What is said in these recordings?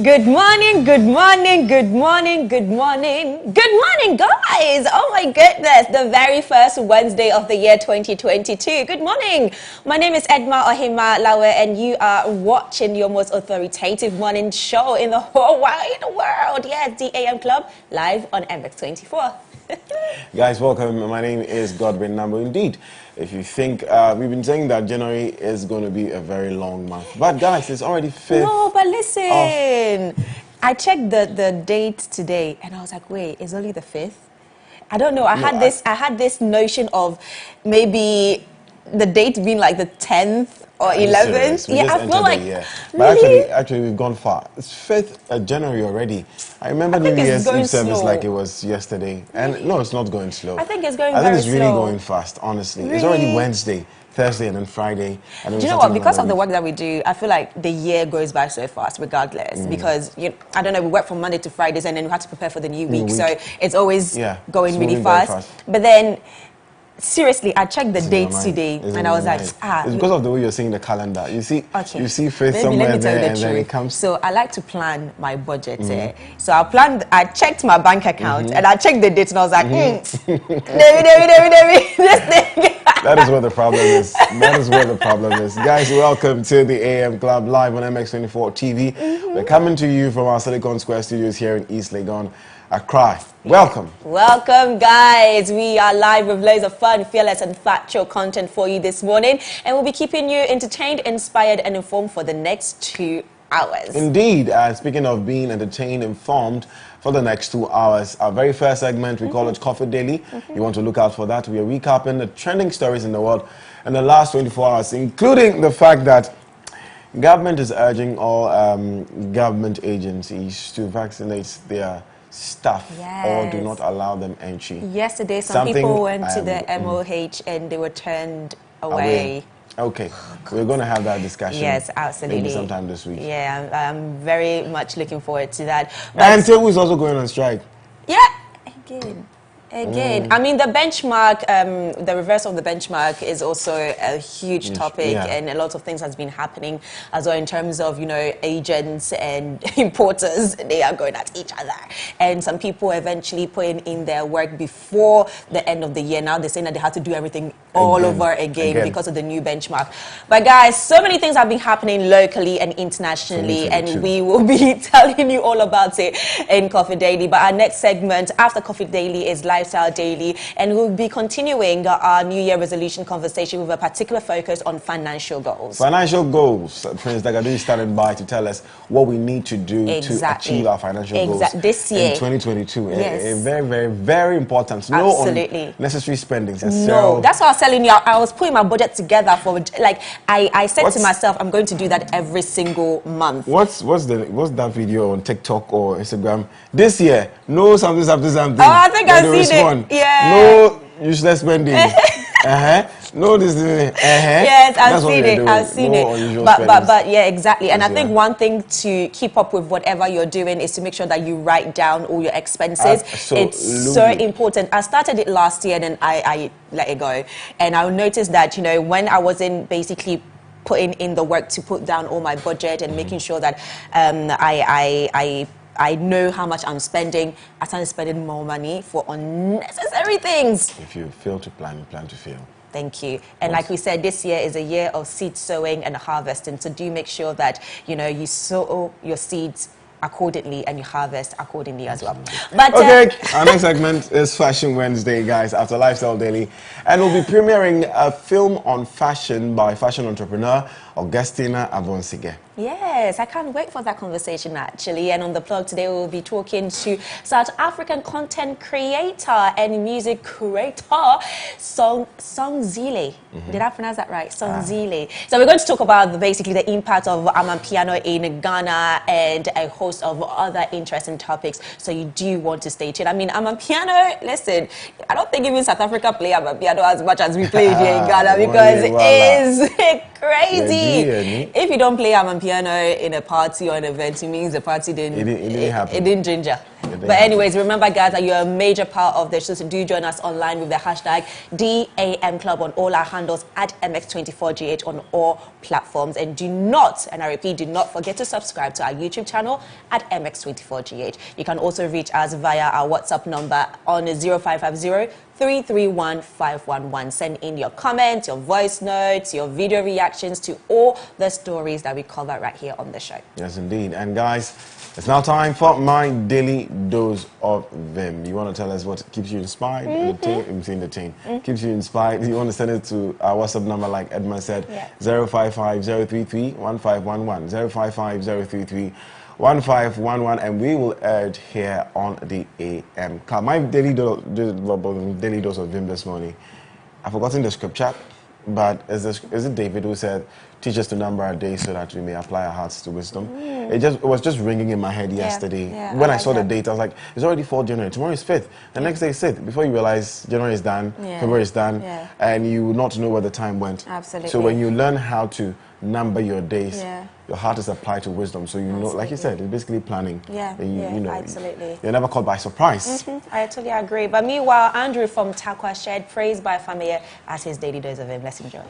Good morning, good morning, good morning, good morning, good morning, guys! Oh my goodness, the very first Wednesday of the year 2022. Good morning. My name is Edma Lawe, and you are watching your most authoritative morning show in the whole wide world. Yes, the AM Club, live on MX24. Guys, welcome. My name is Godwin, Namboh. Indeed, if you think, we've been saying that January is going to be a very long month. But guys, it's already 5th. No, but listen. I checked the date today and I was like, wait, it's only the 5th? I don't know. I had this notion of maybe the date being like the 10th or 11th. Yeah, I feel like but really? actually we've gone far. It's 5th January already. I remember New Year's Eve service like it was yesterday. And no, it's not going slow. I think it's going I think it's very really slow. going fast, honestly. Really? It's already Wednesday, Thursday, and then Friday. And Do you know what? Because of the work that we do, I feel like the year goes by so fast, regardless. Because I don't know, we work from Monday to Fridays, and then we have to prepare for the new week. So it's always going really fast. But then, seriously, I checked the dates today, and I was like, it's because of the way you're seeing the calendar. You see, you see faith somewhere there, and then it comes. So I like to plan my budget. So I checked my bank account, and I checked the dates, and I was like, this thing. That is where the problem is. That is where the problem is. Guys, welcome to the AM Club live on MX24 TV. We're coming to you from our Silicon Square studios here in East Legon, Accra. Welcome. Welcome, guys. We are live with loads of fun, fearless, and factual content for you this morning. And we'll be keeping you entertained, inspired, and informed for the next 2 hours. Indeed. Speaking of being entertained, informed, for the next 2 hours. Our very first segment, we call it Coffee Daily. You want to look out for that. We are recapping the trending stories in the world in the last 24 hours, including the fact that government is urging all government agencies to vaccinate their staff or do not allow them entry. Yesterday, some people went to the MOH and they were turned away. Okay, we're going to have that discussion. Yes, absolutely. Maybe sometime this week. Yeah, I'm very much looking forward to that. But and Tewu is also going on strike. Yeah, again. I mean, the benchmark, the reverse of the benchmark is also a huge topic, and a lot of things has been happening as well in terms of, agents and importers. They are going at each other. And some people eventually putting in their work before the end of the year. Now they're saying that they have to do everything all over again because of the new benchmark. But guys, so many things have been happening locally and internationally, and we will be telling you all about it in Coffee Daily. But our next segment after Coffee Daily is Lifestyle Daily, and we'll be continuing our New Year resolution conversation with a particular focus on financial goals. Financial goals. Prince Dagadu is standing by to tell us what we need to do to achieve our financial goals this year in 2022. Very, very, very important. Absolutely. No unnecessary spendings. No, that's what I was telling you. I was putting my budget together for, like, I said to myself, I'm going to do that every single month. What's that video on TikTok or Instagram? This year, no something. Oh, I think I've seen it. Yeah. No useless spending. No this. Yes, I've seen it. But yeah, exactly. And I think one thing to keep up with whatever you're doing is to make sure that you write down all your expenses. It's so important. I started it last year and then I let it go. And I noticed that, when I wasn't basically putting in the work to put down all my budget and making sure that I know how much I'm spending, I started spending more money for unnecessary things. If you fail to plan, you plan to fail. Thank you. And like we said, this year is a year of seed sowing and harvesting. So do make sure that, you sow your seeds accordingly and you harvest accordingly as well. But our next segment is Fashion Wednesday, guys, after Lifestyle Daily. And we'll be premiering a film on fashion by fashion entrepreneur Augustina Avonsige. Yes, I can't wait for that conversation, actually. And on the plug today, we'll be talking to South African content creator and music creator, Songzile. Did I pronounce that right? Songzile. So we're going to talk about basically the impact of Amapiano in Ghana and a host of other interesting topics. So you do want to stay tuned. I mean, Amapiano, listen, I don't think even South Africa play Amapiano as much as we play here in Ghana because it's crazy. If you don't play Amapiano in a party or an event, it means the party didn't happen. It didn't ginger. But anyways, remember, guys, that you're a major part of the show, so do join us online with the hashtag DAM Club on all our handles at MX24GH on all platforms. And do not, and I repeat, do not forget to subscribe to our YouTube channel at MX24GH. You can also reach us via our WhatsApp number on 0550 331 511. Send in your comments, your voice notes, your video reactions to all the stories that we cover right here on the show. Yes, indeed. And guys, it's now time for my daily dose of Vim. You want to tell us what keeps you inspired? Keeps you inspired. You want to send it to our WhatsApp number, like Edma said, 055 033 1511, 055 033 1511, and we will urge here on the AM Club. My daily dose of Vim this morning. I've forgotten the scripture, but is it David who said, "Teach us to number our days so that we may apply our hearts to wisdom"? It was just ringing in my head yesterday. When I saw the date, I was like, it's already 4th January. Tomorrow is 5th. The next day is 6th. Before you realize January is done, February is done, and you will not know where the time went. Absolutely. So when you learn how to number your days, your heart is applied to wisdom. So you know, like you said, it's basically planning. You know, absolutely. You're never caught by surprise. I totally agree. But meanwhile, Andrew from Takwa shared praise by Family as his daily dose of him. Let's enjoy.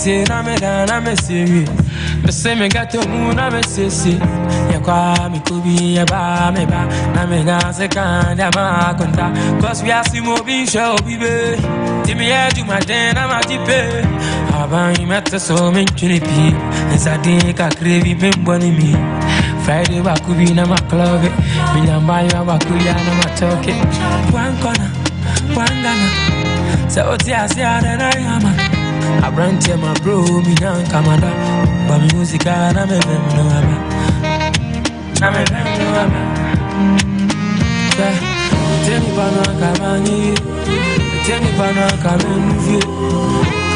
I'm a serious. The same got to moon, I'm a sissy. You call me to be a bar, me bar. I'm a dance, a kind of maconda. Cause we are some moving show, baby. Timmy, I do my den, I'm a tipe. I've met the so many chilipi. As I think I crave him, bunny me. Friday, I could be in my club. Me and buy your Bakuya, I'm a talking. One corner, one gunner. So, what's the answer that I am? I ran to my bro, me down Canada. But music, I'm a baby, no, I'm a baby, no, tell me, Pana, come on, tell me, Pana, come on,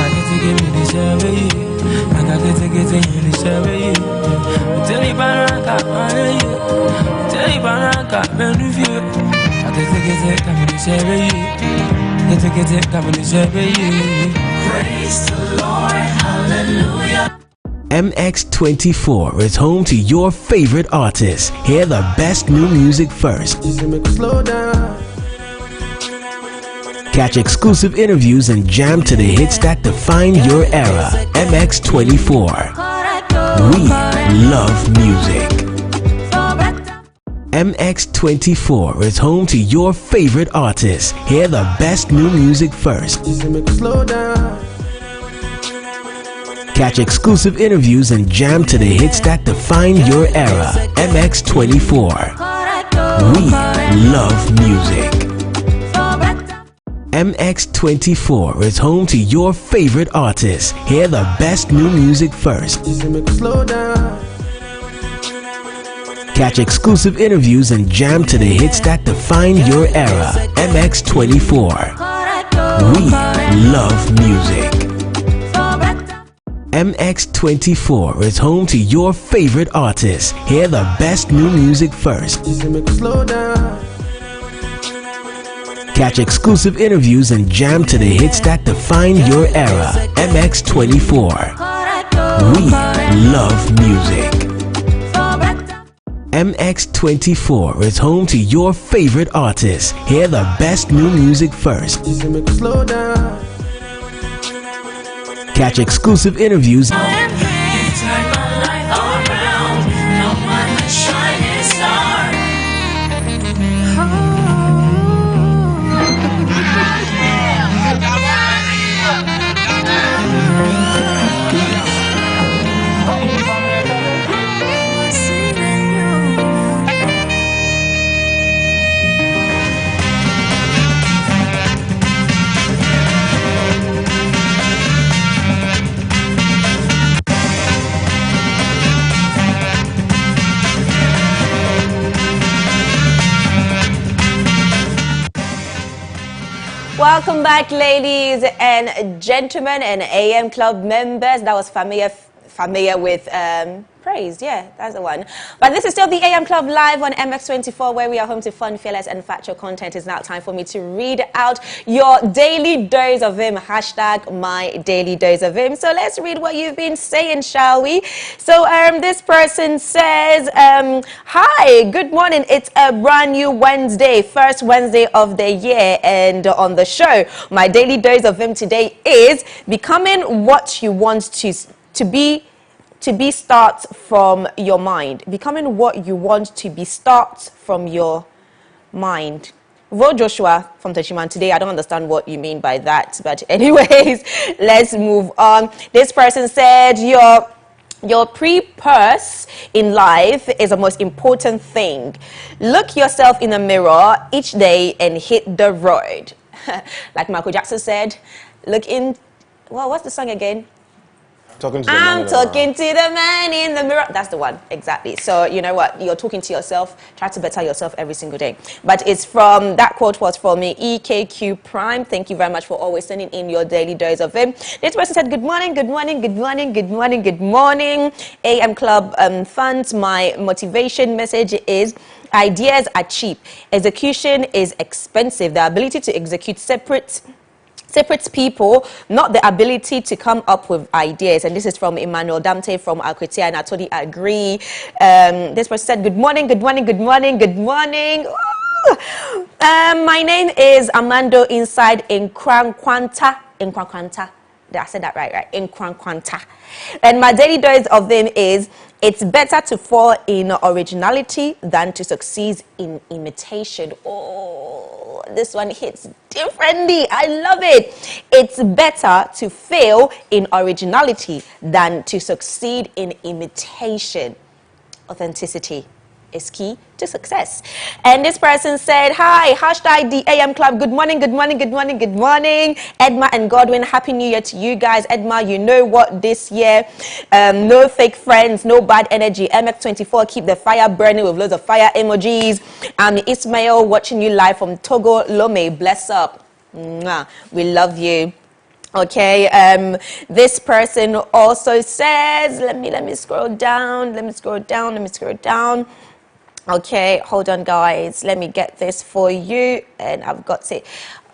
I get to give me the survey. I got to get in the survey. Tell me, Pana, come on, tell me, Pana, come on, I get to get in the survey. Praise the Lord, hallelujah. MX24 is home to your favorite artists. Hear the best new music first. Catch exclusive interviews and jam to the hits that define your era. MX24. We love music. MX24 is home to your favorite artists. Hear the best new music first. Catch exclusive interviews and jam to the hits that define your era. MX24. We love music. MX24 is home to your favorite artists. Hear the best new music first. Catch exclusive interviews and jam to the hits that define your era. MX24. We love music. MX24 is home to your favorite artists. Hear the best new music first. Catch exclusive interviews and jam to the hits that define your era. MX24. We love music. MX24 is home to your favorite artists. Hear the best new music first. Catch exclusive interviews. Welcome back, ladies and gentlemen and AM Club members. That was Family familiar with praise. Yeah, that's the one. But this is still the AM Club live on MX24, where we are home to fun, fearless, and factual content. It's now time for me to read out your daily dose of him. Hashtag my daily dose of him. So let's read what you've been saying, shall we? So this person says, hi, good morning. It's a brand new Wednesday, first Wednesday of the year. And on the show, my daily dose of him today is becoming what you want to be starts from your mind. Becoming what you want to be starts from your mind. Vo Joshua from Tashiman today, I don't understand what you mean by that. But anyways, let's move on. This person said your pre-purse in life is the most important thing. Look yourself in the mirror each day and hit the road. Like Michael Jackson said, what's the song again? I'm talking to the man in the mirror. That's the one, exactly. So you know what? You're talking to yourself. Try to better yourself every single day. But that quote was from EKQ Prime. Thank you very much for always sending in your daily dose of him. This person said, good morning, good morning, good morning, good morning, good morning. AM Club fans, my motivation message is, ideas are cheap. Execution is expensive. The ability to execute separates people, not the ability to come up with ideas. And this is from Emmanuel Damte from Alcritia, and I totally agree. This person said, good morning, good morning, good morning, good morning. My name is Amando inside Nkrankwanta. I said that right? Nkrankwanta. And my daily dose of them is, it's better to fall in originality than to succeed in imitation. Oh, this one hits differently. I love it. It's better to fail in originality than to succeed in imitation. Authenticity is key to success. And this person said, hi, hashtag the AM Club. Good morning, good morning, good morning, good morning. Edma and Godwin, happy new year to you guys. Edma, you know what this year, no fake friends, no bad energy. MX24, keep the fire burning with loads of fire emojis. I'm Ismail, watching you live from Togo, Lome. Bless up. Mwah. We love you. Okay, this person also says, let me scroll down. Okay, hold on, guys. Let me get this for you. And I've got it.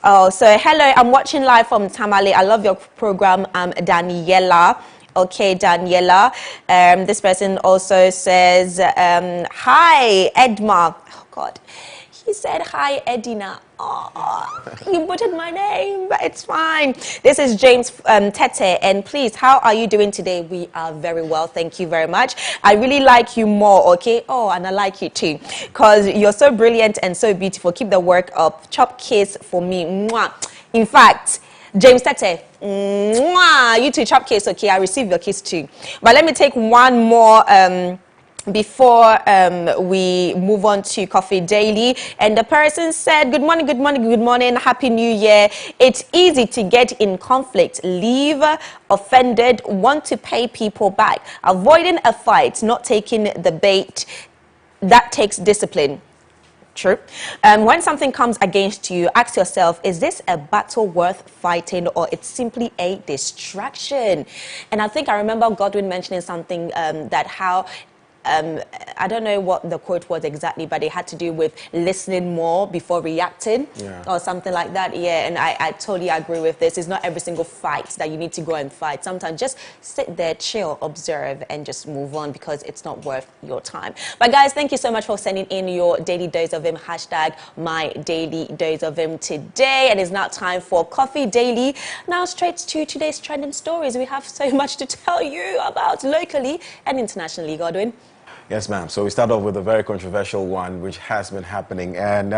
Oh, so hello. I'm watching live from Tamale. I love your program. I'm Daniela. Okay, Daniela. This person also says, hi, Edma. Oh, God. He said, hi, Edina. Oh, you butchered my name, but it's fine. This is James Tete, and please, how are you doing today? We are very well, thank you very much. I really like you more, okay? Oh, and I like you too, because you're so brilliant and so beautiful. Keep the work up. Chop kiss for me. Mwah. In fact, James Tete, mwah, you too, chop kiss, okay? I receive your kiss too. But let me take one more before we move on to Coffee Daily. And the person said, good morning, good morning, good morning, happy new year. It's easy to get in conflict, leave offended, want to pay people back. Avoiding a fight, not taking the bait, that takes discipline. True. When something comes against you, ask yourself, is this a battle worth fighting, or it's simply a distraction? And I think I remember Godwin mentioning something that how I don't know what the quote was exactly, but it had to do with listening more before reacting, or something like that. Yeah, and I totally agree with this. It's not every single fight that you need to go and fight. Sometimes just sit there, chill, observe, and just move on, because it's not worth your time. But guys, thank you so much for sending in your daily dose of him. Hashtag my daily dose of him today. And it's now time for Coffee Daily. Now straight to today's trending stories. We have so much to tell you about locally and internationally, Godwin. Yes, ma'am. So we start off with a very controversial one, which has been happening. And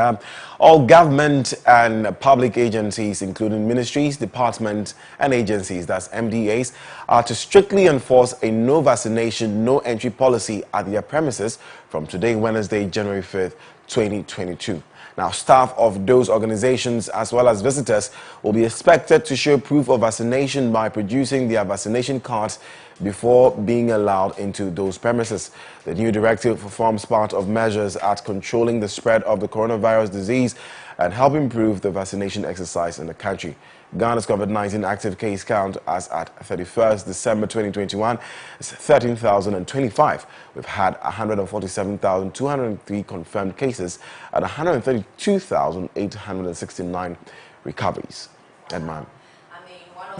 all government and public agencies, including ministries, departments, and agencies, that's MDAs, are to strictly enforce a no vaccination, no entry policy at their premises from today, Wednesday, January 5th, 2022. Now, staff of those organizations as well as visitors will be expected to show proof of vaccination by producing their vaccination cards before being allowed into those premises. The new directive forms part of measures at controlling the spread of the coronavirus disease and help improve the vaccination exercise in the country. Ghana's COVID-19 active case count as at 31st December 2021 is 13,025. We've had 147,203 confirmed cases and 132,869 recoveries. Edma.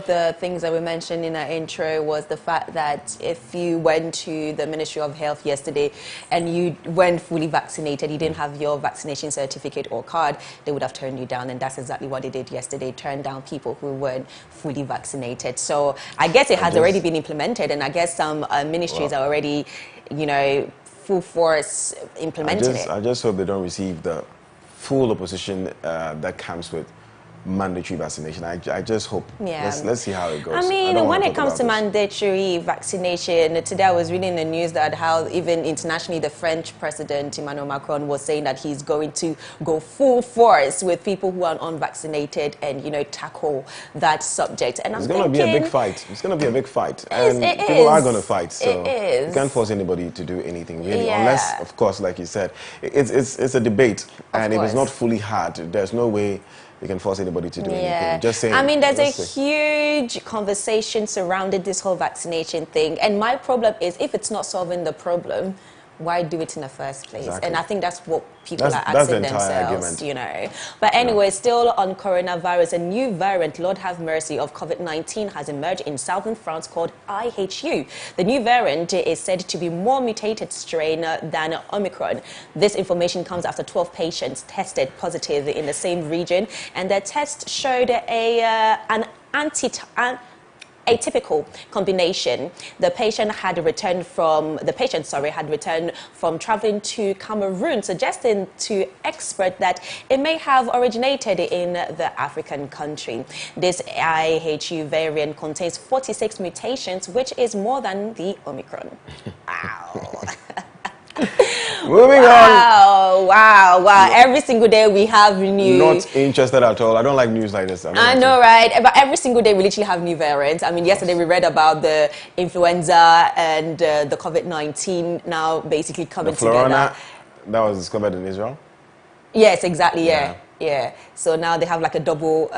The things that we mentioned in our intro was the fact that if you went to the Ministry of Health yesterday and you weren't fully vaccinated, you didn't have your vaccination certificate or card, they would have turned you down, and that's exactly what they did yesterday, turned down people who weren't fully vaccinated. So I guess it has already been implemented, and I guess some ministries are already, you know, full force implementing it. I just hope they don't receive the full opposition that comes with mandatory vaccination. I just hope. Yeah. Let's see how it goes. I mean, when it comes to mandatory vaccination, today I was reading the news that how even internationally the French president Emmanuel Macron was saying that he's going to go full force with people who are unvaccinated and, you know, tackle that subject. And it's going to be a big fight. It's going to be a big fight. And people are going to fight. So you can't force anybody to do anything really, unless, of course, like you said, it's a debate, and if it's not fully hard, there's no way you can force anybody to do anything. Just saying. I mean, there's a huge conversation surrounding this whole vaccination thing. And my problem is, if it's not solving the problem, why do it in the first place? Exactly. And I think that's what people are asking themselves, you know. But anyway, still on coronavirus, a new variant, Lord have mercy, of COVID-19 has emerged in southern France called IHU. The new variant is said to be more mutated strain than Omicron. This information comes after 12 patients tested positive in the same region, and their test showed an atypical combination. The patient had returned from traveling to Cameroon, suggesting to experts that it may have originated in the African country. This IHU variant contains 46 mutations, which is more than the Omicron. Wow. Moving on. Wow. Every single day we have news. Not interested at all. I don't like news like this. I know, right? But every single day we literally have new variants. I mean, yesterday we read about the influenza and the COVID-19 now basically coming together. That was discovered in Israel? Yes, exactly, yeah. So now they have like a double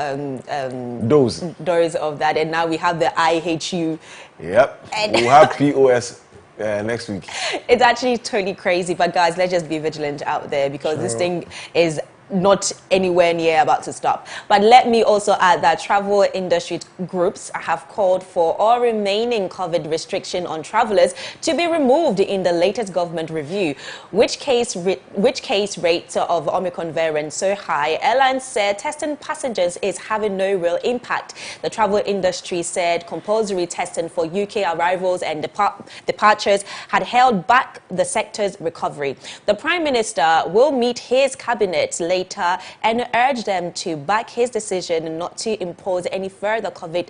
dose of that. And now we have the IHU. Yep. And we'll have POS next week. It's actually totally crazy, but guys, let's just be vigilant out there, because this thing is not anywhere near about to stop. But let me also add that travel industry groups have called for all remaining COVID restriction on travelers to be removed in the latest government review. Which case rates of Omicron variant so high, airlines said testing passengers is having no real impact. The travel industry said compulsory testing for UK arrivals and departures had held back the sector's recovery. The Prime Minister will meet his cabinet later and urge them to back his decision not to impose any further COVID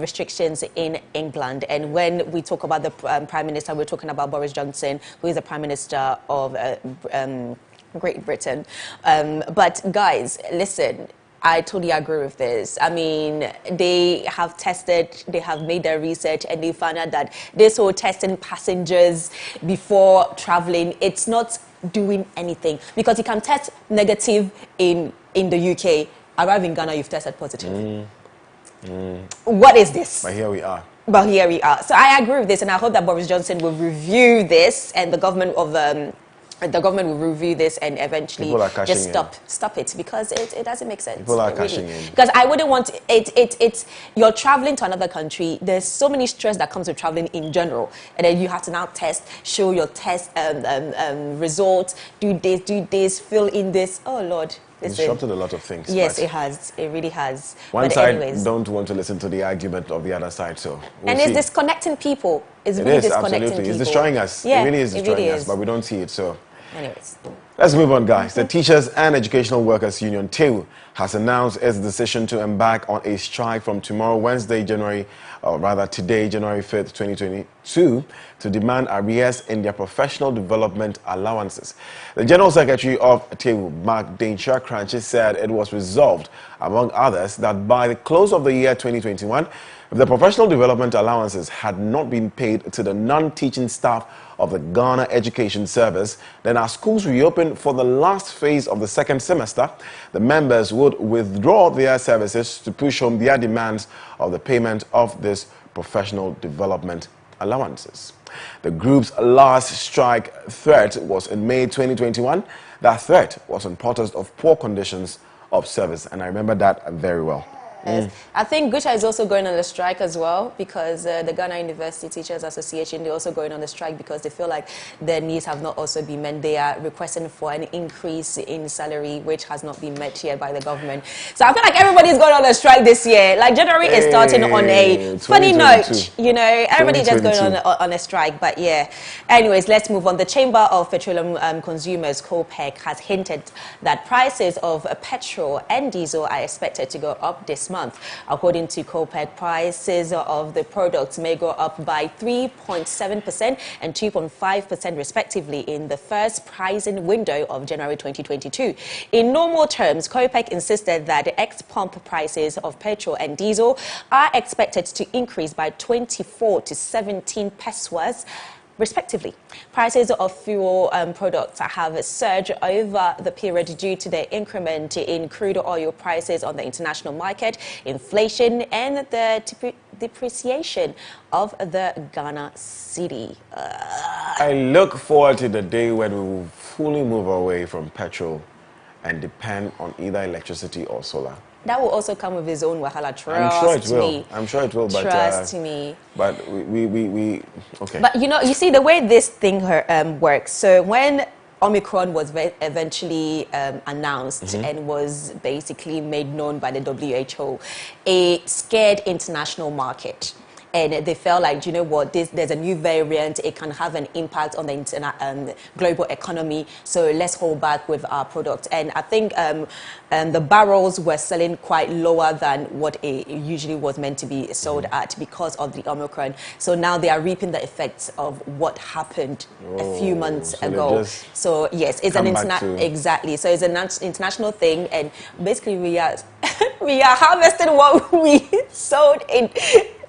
restrictions in England. And when we talk about the Prime Minister, we're talking about Boris Johnson, who is the Prime Minister of Great Britain. But guys, listen, I totally agree with this. I mean, they have tested, they have made their research, and they found out that this whole testing passengers before traveling, it's not doing anything, because you can test negative in the UK, arrive in Ghana, you've tested positive. What is this? But here we are. So I agree with this, and I hope that Boris Johnson will review this, and the government will review this and eventually just stop it, because it doesn't make sense. People are cashing in. Because I wouldn't want it's you're traveling to another country. There's so many stress that comes with traveling in general, and then you have to now show your test results, do this, fill in this. Oh Lord. It's disrupted a lot of things. Yes, it has. It really has. One side don't want to listen to the argument of the other side, so we'll see. It's disconnecting people. It's really disconnecting absolutely. people. It's destroying us. Yeah, it really is destroying us, but we don't see it, so. Anyways. Let's move on, guys. The Teachers and Educational Workers Union, TEU, has announced its decision to embark on a strike from tomorrow, today, January 5th, 2022, to demand arrears in their professional development allowances. The General Secretary of TEU, Mark Densha-Kranchi, said it was resolved, among others, that by the close of the year 2021, If the professional development allowances had not been paid to the non-teaching staff of the Ghana Education Service, then as schools reopen for the last phase of the second semester, the members would withdraw their services to push home their demands of the payment of this professional development allowances. The group's last strike threat was in May 2021. That threat was on protest of poor conditions of service, and I remember that very well. Yes. I think Gucha is also going on a strike as well, because the Ghana University Teachers Association, they're also going on a strike because they feel like their needs have not also been met. They are requesting for an increase in salary, which has not been met yet by the government. So I feel like everybody's going on a strike this year. Like January is starting on a funny note, you know, everybody's just going on a strike. But yeah, anyways, let's move on. The Chamber of Petroleum Consumers, COPEC, has hinted that prices of petrol and diesel are expected to go up this month. According to COPEC, prices of the products may go up by 3.7% and 2.5% respectively in the first pricing window of January 2022. In normal terms, COPEC insisted that the ex-pump prices of petrol and diesel are expected to increase by 24 to 17 pesos respectively. Prices of fuel products have surged over the period due to the increment in crude oil prices on the international market, inflation, and the depreciation of the Ghana cedi. I look forward to the day when we will fully move away from petrol and depend on either electricity or solar. That will also come with its own wahala. Trust I'm sure it will. me. I'm sure it will. But trust me. But we okay. But you know, you see the way this thing works. So when Omicron was eventually announced and was basically made known by the WHO, it scared international market. And they felt like, you know what, there's a new variant, it can have an impact on the global economy, so let's hold back with our product. And I think the barrels were selling quite lower than what it usually was meant to be sold at because of the Omicron. So now they are reaping the effects of what happened a few months ago. So yes, it's an exactly. So it's an international thing, and basically we are harvesting what we sold in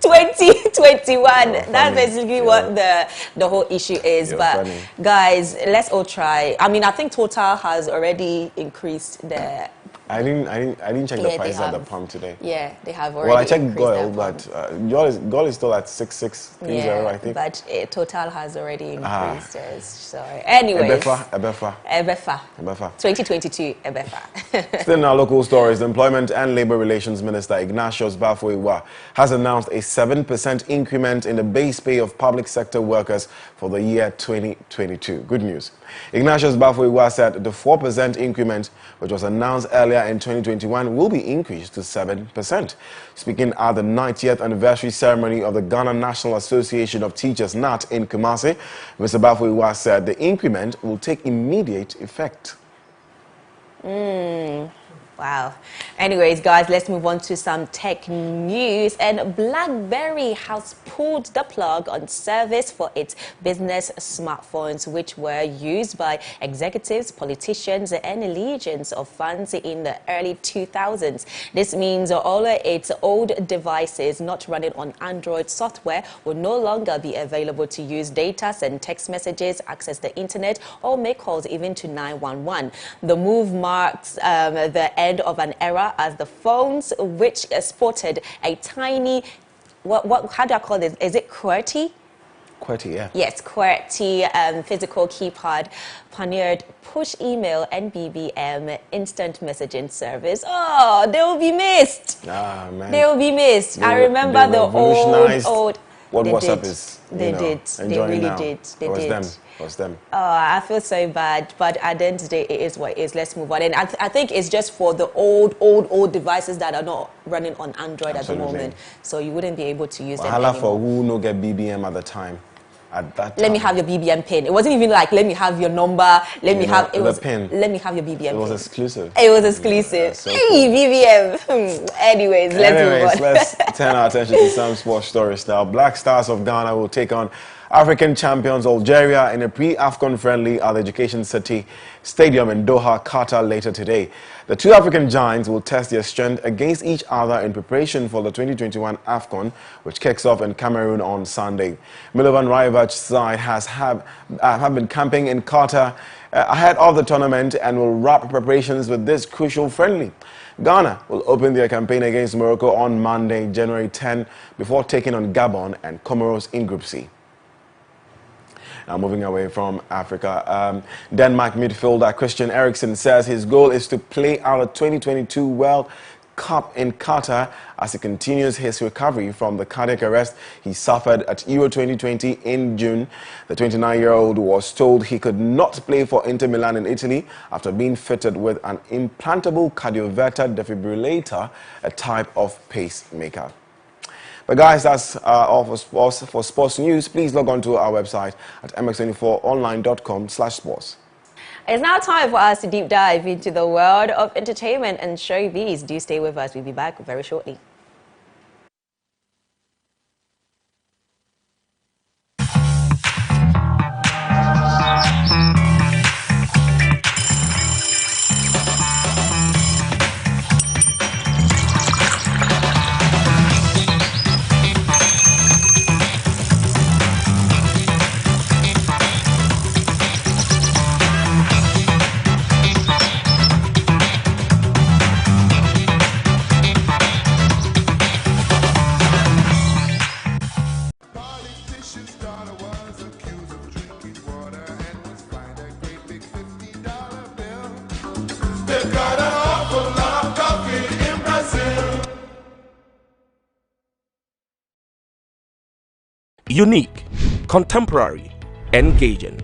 2021. That's basically what the whole issue is. But guys, let's all try. I mean, I think Total has already increased their. I didn't check the price at the pump today. Yeah, they have already. Well, I checked Goil, but Goil is still at 6630, I think. But Total has already increased. So, anyways. Ebefa. 2022, Ebefa. Still in our local stories, the Employment and Labour Relations Minister Ignatius Bafo-Iwa has announced a 7% increment in the base pay of public sector workers for the year 2022. Good news. Ignatius Bafo-Iwa said the 4% increment, which was announced earlier in 2021, will be increased to 7%. Speaking at the 90th anniversary ceremony of the Ghana National Association of Teachers, NAT, in Kumasi, Mr. Bafo-Iwa said the increment will take immediate effect. Wow. Anyways, guys, let's move on to some tech news. And BlackBerry has pulled the plug on service for its business smartphones, which were used by executives, politicians, and legions of fans in the early 2000s. This means all its old devices not running on Android software will no longer be available to use data, send text messages, access the internet, or make calls even to 911. The move marks the end of an era as the phones, which sported a tiny, how do I call this? Is it QWERTY? QWERTY, yeah. Yes, QWERTY physical keypad pioneered push email and BBM instant messaging service. Oh, they will be missed. Ah, man. They will be missed. I remember the old. What WhatsApp is. They did. They really did. They did. It was them. Oh, I feel so bad, but at the end of the day, it is what it is. Let's move on. And I think it's just for the old devices that are not running on Android at the moment. So you wouldn't be able to use them anymore. For who no get BBM at the time. Let me have your BBM pin. It wasn't even like, let me have your number. Let me have your BBM pin. It was exclusive. It was exclusive. So hey, BBM. Anyways, let's move on. Let's turn our attention to some sports stories now. Black Stars of Ghana will take on African champions Algeria in a pre-AFCON friendly at the Education City Stadium in Doha, Qatar later today. The two African giants will test their strength against each other in preparation for the 2021 AFCON, which kicks off in Cameroon on Sunday. Milovan Rajevac's side have been camping in Qatar ahead of the tournament and will wrap preparations with this crucial friendly. Ghana will open their campaign against Morocco on Monday, January 10, before taking on Gabon and Comoros in Group C. Now moving away from Africa, Denmark midfielder Christian Eriksen says his goal is to play out the 2022 World Cup in Qatar as he continues his recovery from the cardiac arrest he suffered at Euro 2020 in June. The 29-year-old was told he could not play for Inter Milan in Italy after being fitted with an implantable cardioverter defibrillator, a type of pacemaker. But guys, that's all for sports news. Please log on to our website at mx24online.com/sports. It's now time for us to deep dive into the world of entertainment and showbiz. Do stay with us. We'll be back very shortly. Unique, contemporary, engaging.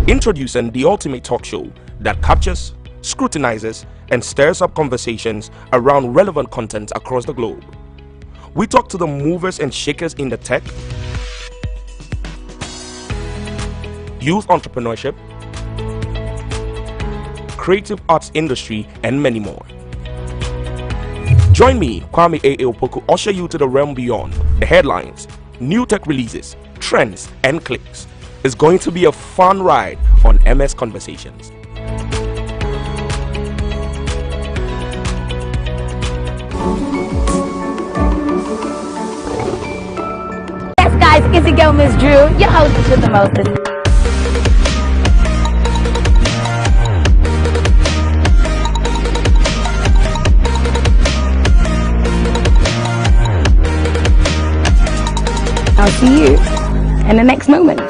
Introducing the ultimate talk show that captures, scrutinizes, and stirs up conversations around relevant content across the globe. We talk to the movers and shakers in the tech, youth entrepreneurship, creative arts industry, and many more. Join me, Kwame A. Opoku, usher you to the realm beyond the headlines, new tech releases, trends, and clicks. It's going to be a fun ride on MS Conversations. Yes, guys, it's your girl, Miss Drew, your hostess with the mostest. I'll see you in the next moment.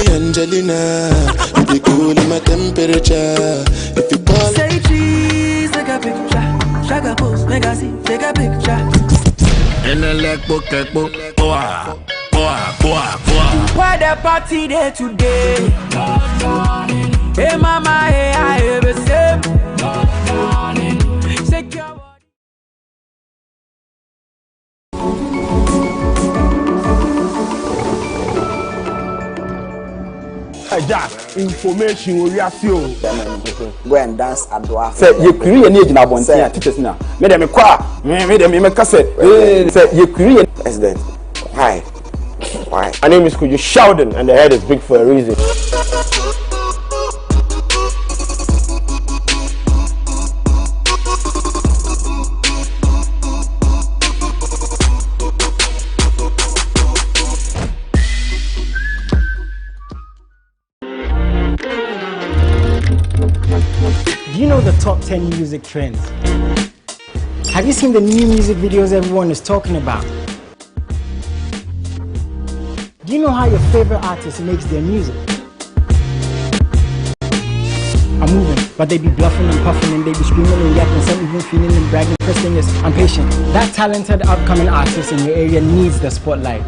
Angelina, you be cool in my temperature. If you call, say cheese, take a picture. Shaka post, make a see, take a picture. in the leg book, boah. Why the party there today? Hey mama, hey I ever say. Secure. Hey, Jack, information we are few. Go and dance at Dwarf. Say you create any na bontia teachers now. Me dem kwa me dem me say you create President. Why? Why? My name is Kuju Sheldon and the head is big for a reason. Do you know the top 10 music trends? Have you seen the new music videos everyone is talking about? Do you know how your favorite artist makes their music? I'm moving, but they be bluffing and puffing and they be screaming and yapping, some even feeling and bragging. First thing is, I'm patient. That talented upcoming artist in your area needs the spotlight.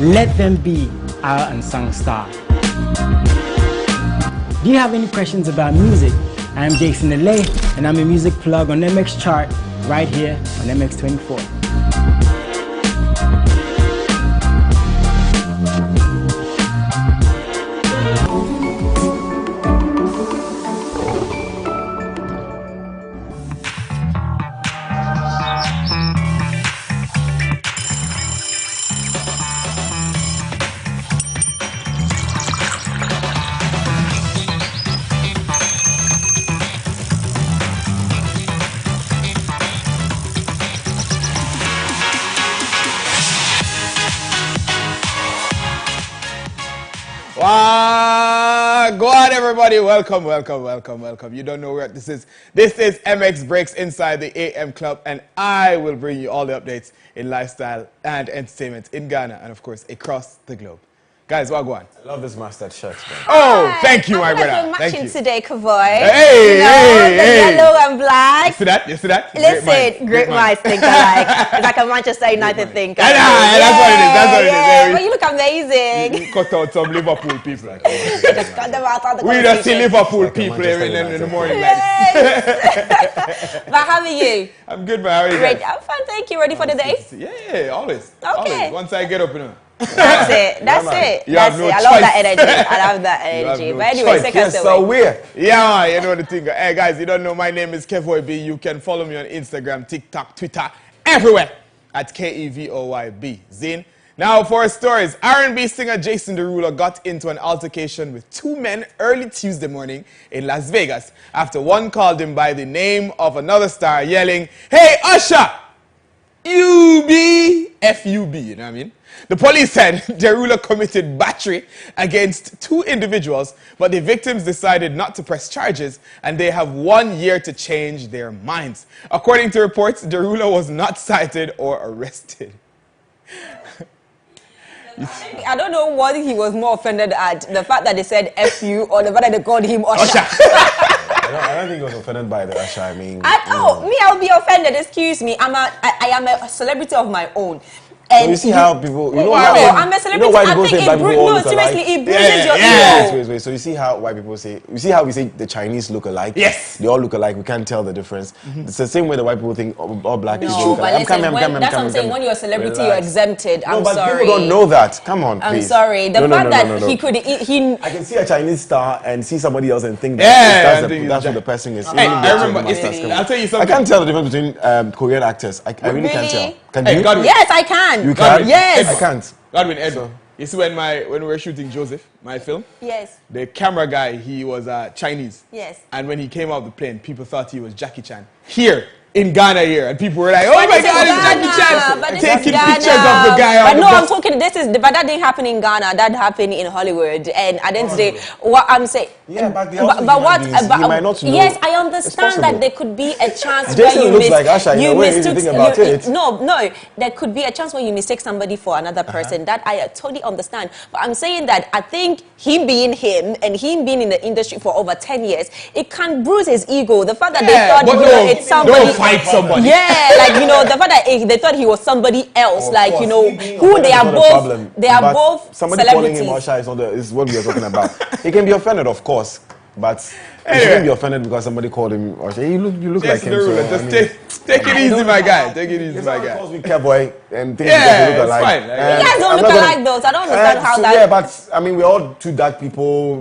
Let them be our unsung star. Do you have any questions about music? I'm Jason Delay, and I'm a music plug on MX Chart right here on MX24. Go on, everybody. Welcome. You don't know where this is. This is MX Breaks inside the AM Club, and I will bring you all the updates in lifestyle and entertainment in Ghana and, of course, across the globe. Guys, what go on? I love this mustard shirt, man. Oh, thank you, my brother. We're Thank matching you. today, Kavoy. Hey, the yellow and black. You see that? You see that? Listen, great minds think alike. It's like a Manchester United thing. That's what it is. That's what it is. But you look amazing. You cut out some Liverpool people. Just cut them out of the We just see conversation. Liverpool people in the morning. Like. But how are you? I'm good, man. How are you Great. guys? I'm fine, thank you. Ready for the day? Yeah, always. Okay. Always. Once I get up, you know. That's it. That's it. You have That's no it. I love that choice. energy. I love that energy. no But anyway, choice. take Yes, us so away. weird. Yeah, you know the thing. Hey, guys, you don't know, my name is Kevoy B. You can follow me on Instagram, TikTok, Twitter, everywhere at KEVOYB. Zin. Now, for our stories, R&B singer Jason Derulo got into an altercation with two men early Tuesday morning in Las Vegas after one called him by the name of another star, yelling, "Hey, Usher! UB, FUB," you know what I mean? The police said Derulo committed battery against two individuals, but the victims decided not to press charges, and they have 1 year to change their minds. According to reports, Derulo was not cited or arrested. I don't know what he was more offended at, the fact that they said FU or the fact that they called him Usher. I don't think he was offended by the Usher. I mean, I'll be offended. Excuse me. I am a celebrity of my own. And you see how people, you know, I'm a celebrity. You know why I people think say black people all look seriously, alike? it bruises your ego. Wait. So you see how white people say, you see how we say the Chinese look alike? Yes. They all look alike. We can't tell the difference. It's the same way the white people think all black people No, look but alike. listen, that's what I'm saying. When you're a celebrity, you're exempted. I'm but sorry. people don't know that. Come on, I'm please. sorry. The fact that he could, I can see a Chinese star and see somebody else and think Yeah, that's what the person is. Hey, I remember. I'll tell you something. I can't tell the difference between Korean actors. I really can't tell. Can you? Godwin. Yes, I can. You can? Yes. I can't. Godwin, Edma. You see when we were shooting Joseph, my film? Yes. The camera guy, he was Chinese. Yes. And when he came out of the plane, people thought he was Jackie Chan. Here, in Ghana here. And people were like, oh my God, it's Jackie Chan. But taking Ghana. pictures of the guy. But no, I'm talking, but that didn't happen in Ghana. That happened in Hollywood. And at the end of the day, what I'm saying... Yeah, but he might not know. Yes, I understand that there could be a chance Jason where looks like Usher in a way, if you think about it. No, there could be a chance where you mistake somebody for another person. That I totally understand. But I'm saying that I think him being him and him being in the industry for over 10 years, it can bruise his ego. The fact that they thought it's somebody... Don't fight somebody. Yeah, like, you know, the fact that they thought he was somebody else, like, you know, who they are both, somebody celebrities. calling him Usher is what we are talking about. He can be offended, of course. But he shouldn't be offended because somebody called him or say, you look like him. Just take it easy, my guy. Take it easy, my guy. Calls me Cowboy and things look alike. Fine. You guys don't look alike though, so I don't understand how that. Yeah, but I mean, we're all two dark people.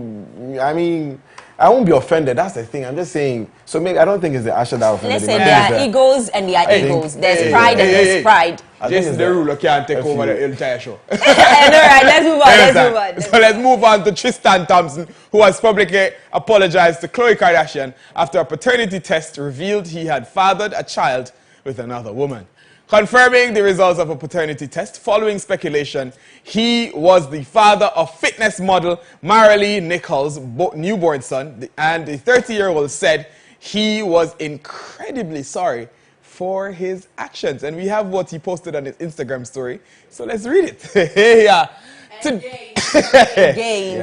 I mean, I won't be offended. That's the thing. I'm just saying. So maybe I don't think it's the Asher that offended. Listen, there are egos and there are egos. There's pride and there's pride. Jason Derulo can't take over the entire show. All right, let's move on. So let's move on to Tristan Thompson, who has publicly apologized to Khloe Kardashian after a paternity test revealed he had fathered a child with another woman. Confirming the results of a paternity test, following speculation, he was the father of fitness model Marilee Nichols' newborn son, and the 30-year-old said he was incredibly sorry for his actions. And we have what he posted on his Instagram story, so let's read it. Yeah. Gay,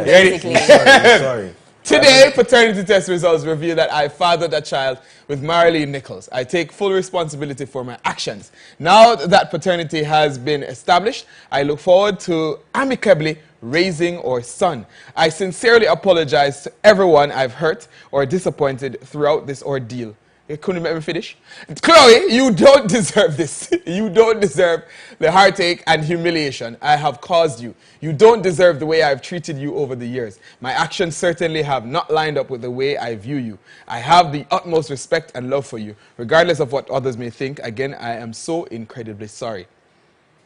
basically. Sorry. Today, paternity test results reveal that I fathered a child with Marilee Nichols. I take full responsibility for my actions. Now that paternity has been established, I look forward to amicably raising our son. I sincerely apologize to everyone I've hurt or disappointed throughout this ordeal. You couldn't let me finish? Khloe, you don't deserve this. You don't deserve the heartache and humiliation I have caused you. You don't deserve the way I've treated you over the years. My actions certainly have not lined up with the way I view you. I have the utmost respect and love for you. Regardless of what others may think, again, I am so incredibly sorry.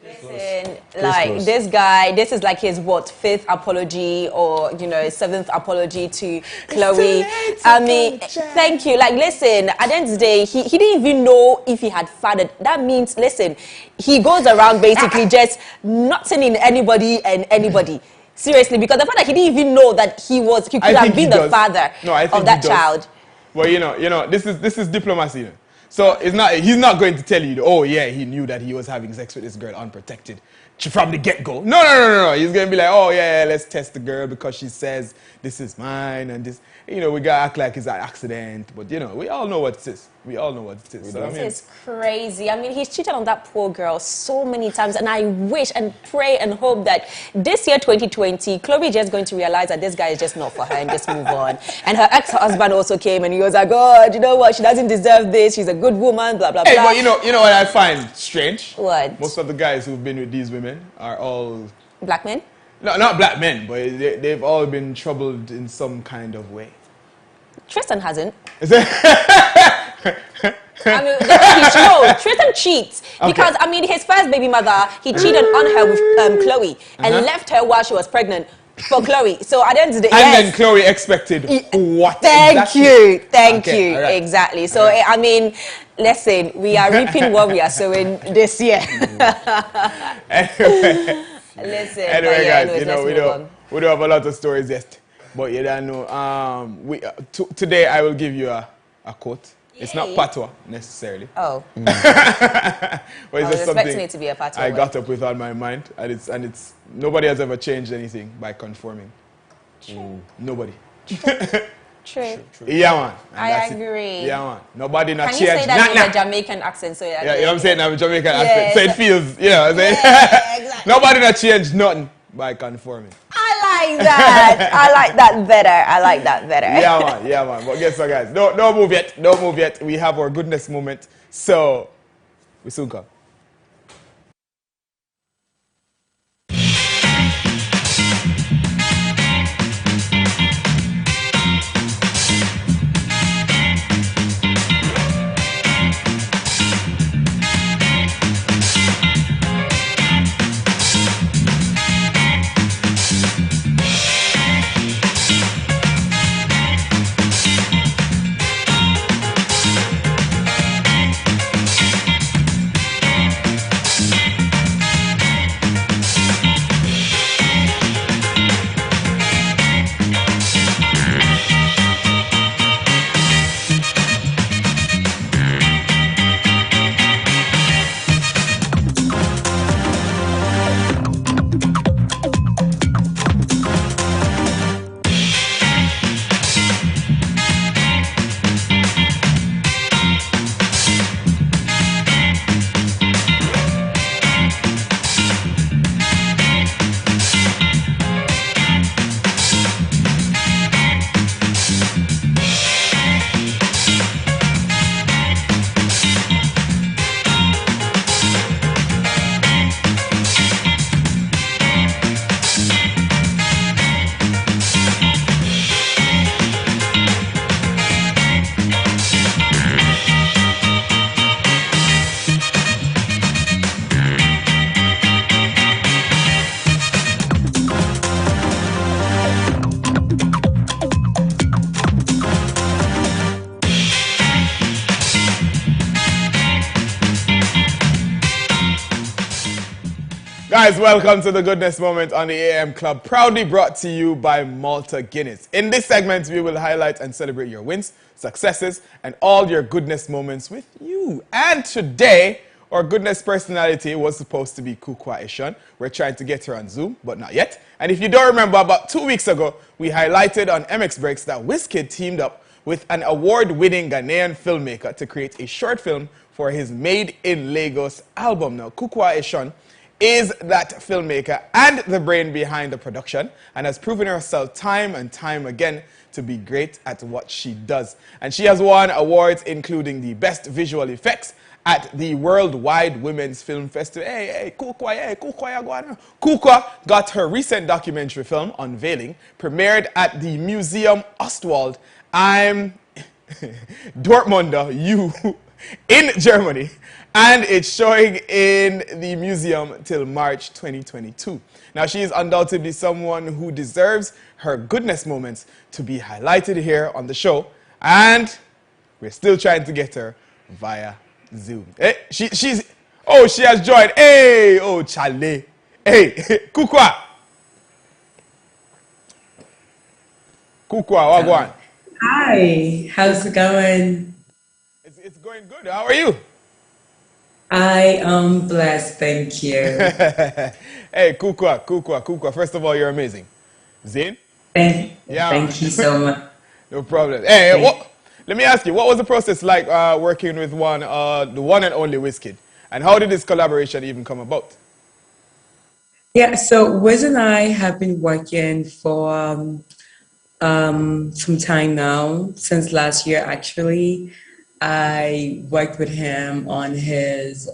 Listen, like this guy, this is like his fifth apology or seventh apology to Khloe. I mean, thank you. Like, listen, at the end of the day, he didn't even know if he had fathered. That means, listen, he goes around basically just not sending anybody and anybody. Seriously, because the fact that he didn't even know that he could have been the father of that child. Well, this is diplomacy. So he's not going to tell you, oh yeah, he knew that he was having sex with this girl unprotected from the get-go. No. He's going to be like, oh yeah, let's test the girl because she says this is mine and this. We got to act like it's an accident. But, we all know what it is. We all know what it is. This is crazy. I mean, he's cheated on that poor girl so many times. And I wish and pray and hope that this year, 2020, Khloe is just going to realize that this guy is just not for her and just move on. And her ex-husband also came and he was like, God, you know what? She doesn't deserve this. She's a good woman, blah, blah, blah. Hey, but you know what I find strange? What? Most of the guys who've been with these women are all... Black men? No, not black men, but they've all been troubled in some kind of way. Tristan hasn't. Is it? I mean, Tristan cheats because his first baby mother, he cheated on her with Khloe and left her while she was pregnant for Khloe. So at the end of the day, then Khloe expected what? Thank you, right. Exactly. So I mean, listen, we are reaping what we are sowing this year. Anyway, guys, we don't have a lot of stories yet. But you don't know. Today I will give you a quote. Yay. It's not patois necessarily. Oh. But it's just expecting it to be a patois. I got up with on my mind, and it's nobody has ever changed anything by conforming. True. Nobody. True. Yeah, man. I agree. Yeah, man. Nobody not changed. Can you say that with a Jamaican accent? So you know what I'm saying? I'm a Jamaican accent, so it feels, you know what I'm saying? Exactly. Nobody not changed nothing by conforming. I like that. I like that better. Yeah, man. But guess what, guys? Don't move yet. We have our goodness moment. So, we soon come. Guys, welcome to the Goodness Moment on the AM Club, proudly brought to you by Malta Guinness. In this segment, we will highlight and celebrate your wins, successes, and all your goodness moments with you. And today, our goodness personality was supposed to be Kukwa Ishon. We're trying to get her on Zoom, but not yet. And if you don't remember, about 2 weeks ago, we highlighted on MX Breaks that Wizkid teamed up with an award-winning Ghanaian filmmaker to create a short film for his Made in Lagos album. Now, Kukwa Ishon is that filmmaker and the brain behind the production and has proven herself time and time again to be great at what she does. And she has won awards including the Best Visual Effects at the Worldwide Women's Film Festival. Kukwa got her recent documentary film, Unveiling, premiered at the Museum Ostwald. I'm Dortmunder, you, in Germany. And it's showing in the museum till March 2022. Now, she is undoubtedly someone who deserves her goodness moments to be highlighted here on the show. And we're still trying to get her via Zoom. Hey, she has joined. Hey, oh, Charlie. Hey, Kukwa. Kukwa, wagwan. Hi, how's it going? It's going good. How are you? I am blessed, thank you. Hey, Kukwa. First of all, you're amazing. Zane? Thank you so much. No problem. Hey, let me ask you, what was the process like working with the one and only Wizkid? And how did this collaboration even come about? Yeah, so Wiz and I have been working for some time now, since last year actually. I worked with him on his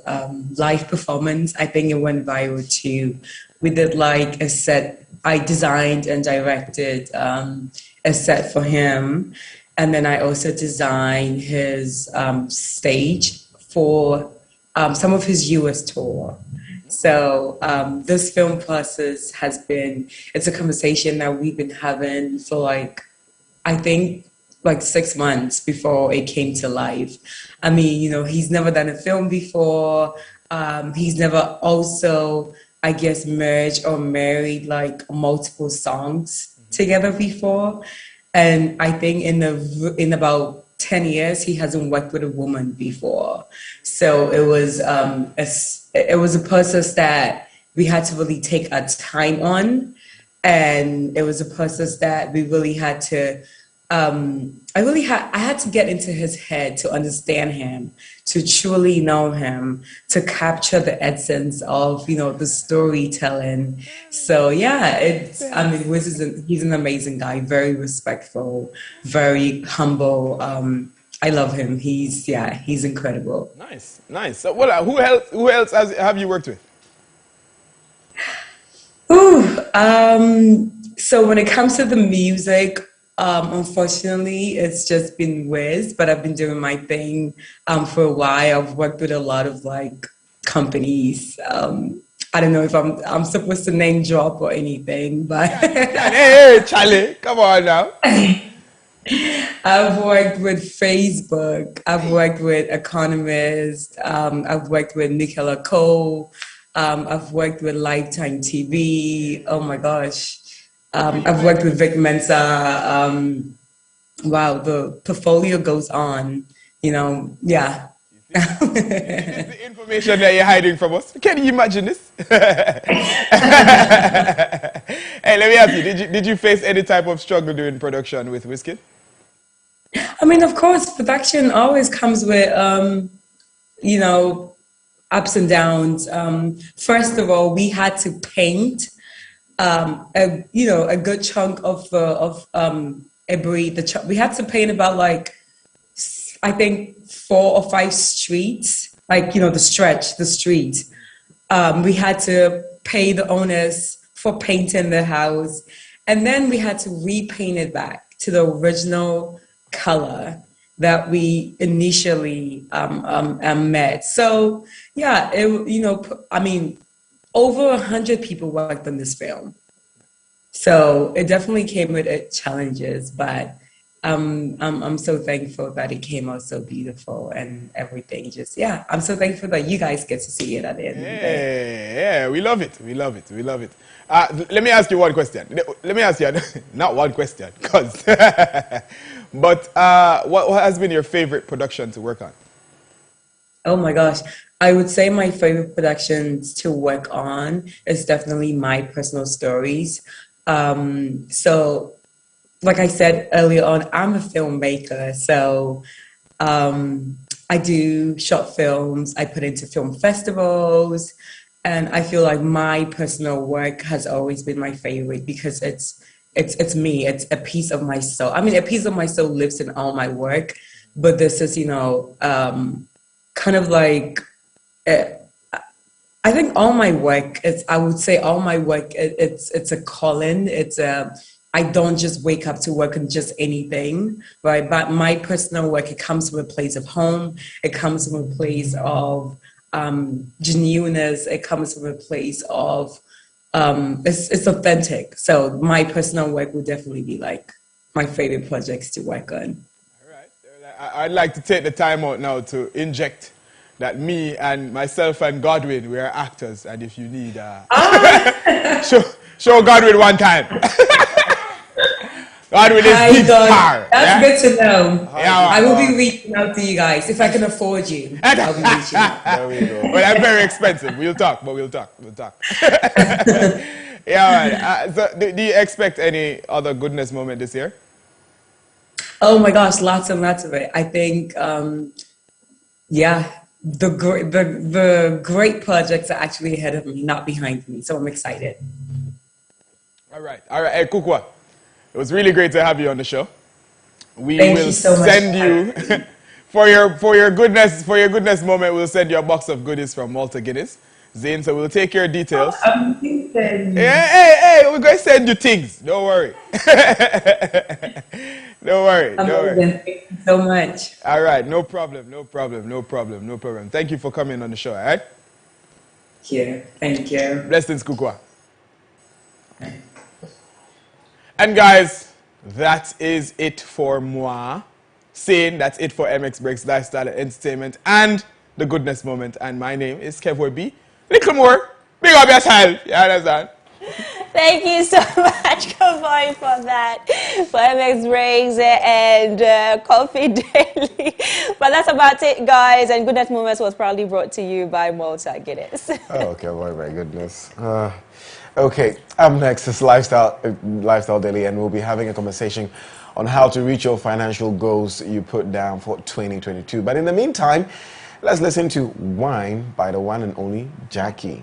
live performance. I think it went viral too. We did like a set. I designed and directed a set for him. And then I also designed his stage for some of his US tour. So this film process has been, it's a conversation that we've been having for like, I think, like 6 months before it came to life. I mean, you know, he's never done a film before. He's never also, I guess, merged or married like multiple songs together before. And I think in about 10 years, he hasn't worked with a woman before. So it was a process that we had to really take our time on. And it was a process that we really had to I had to get into his head to understand him, to truly know him, to capture the essence of, you know, the storytelling. So yeah, Wiz he's an amazing guy, very respectful, very humble. I love him. He's incredible. Nice. So who else have you worked with? So when it comes to the music, unfortunately, it's just been Wiz, but I've been doing my thing for a while. I've worked with a lot of like companies. I don't know if I'm supposed to name drop or anything, but hey, Charlie, come on now. I've worked with Facebook. I've worked with Economist. I've worked with Nicola Cole. I've worked with Lifetime TV. Oh my gosh. I've worked with Vic Mensa. Wow, the portfolio goes on, you know, yeah. This is the information that you're hiding from us. Can you imagine this? Hey, let me ask you, did you face any type of struggle during production with Wizkid? I mean, of course, production always comes with, you know, ups and downs. First of all, we had to paint a good chunk of Ebri. We had to paint about like, I think 4 or 5 streets, like, you know, the street. We had to pay the owners for painting the house. And then we had to repaint it back to the original color that we initially met. So yeah, over 100 people worked on this film. So it definitely came with challenges, but I'm so thankful that it came out so beautiful and everything. Just yeah, I'm so thankful that you guys get to see it at the end of the day. Yeah, we love it. We love it. We love it. Let me ask you one question. Let me ask you not one question, cause but what has been your favorite production to work on? Oh my gosh. I would say my favorite productions to work on is definitely my personal stories. So like I said earlier on, I'm a filmmaker. So I do short films, I put into film festivals, and I feel like my personal work has always been my favorite because it's me, it's a piece of my soul. I mean, a piece of my soul lives in all my work, but this is, kind of like I think all my work is, I would say all my work, it's a calling. I don't just wake up to work on just anything, right? But my personal work, it comes from a place of home. It comes from a place of genuineness. It comes from a place of, it's authentic. So my personal work would definitely be like my favorite projects to work on. All right. I'd like to take the time out now to inject that me and myself and Godwin, we are actors, and if you need, show Godwin one time. Godwin is big star. That's good to know. Yeah, I will be reaching out to you guys if I can afford you. I'll be reaching out. There we go. Well, I'm very expensive. We'll talk, but we'll talk. Yeah, right. So do you expect any other goodness moment this year? Oh my gosh, lots and lots of it. I think, the great projects are actually ahead of me, not behind me. So I'm excited. All right. Hey, Kukwa, it was really great to have you on the show. We Thank will you so much. send you for your goodness moment. We'll send you a box of goodies from Malta Guinness, Zane. So we'll take your details. Hey, we're going to send you things. Don't worry. Don't worry. Thank you so much. All right, no problem. Thank you for coming on the show, all right? Thank you. Blessings, Kukwa. And guys, that is it for moi. Saying that's it for MX Breaks Lifestyle and Entertainment and the Goodness Moment. And my name is Kevoy B. Little more. Big up yourself. You understand? Thank you so much, Godwin, for that, for MX Breaks and Coffee Daily. But that's about it, guys. And Goodness Moments was proudly brought to you by Malta Guinness. Oh, okay, boy, my goodness. Okay, up next is Lifestyle Daily, and we'll be having a conversation on how to reach your financial goals you put down for 2022. But in the meantime, let's listen to Wine by the one and only Jackie.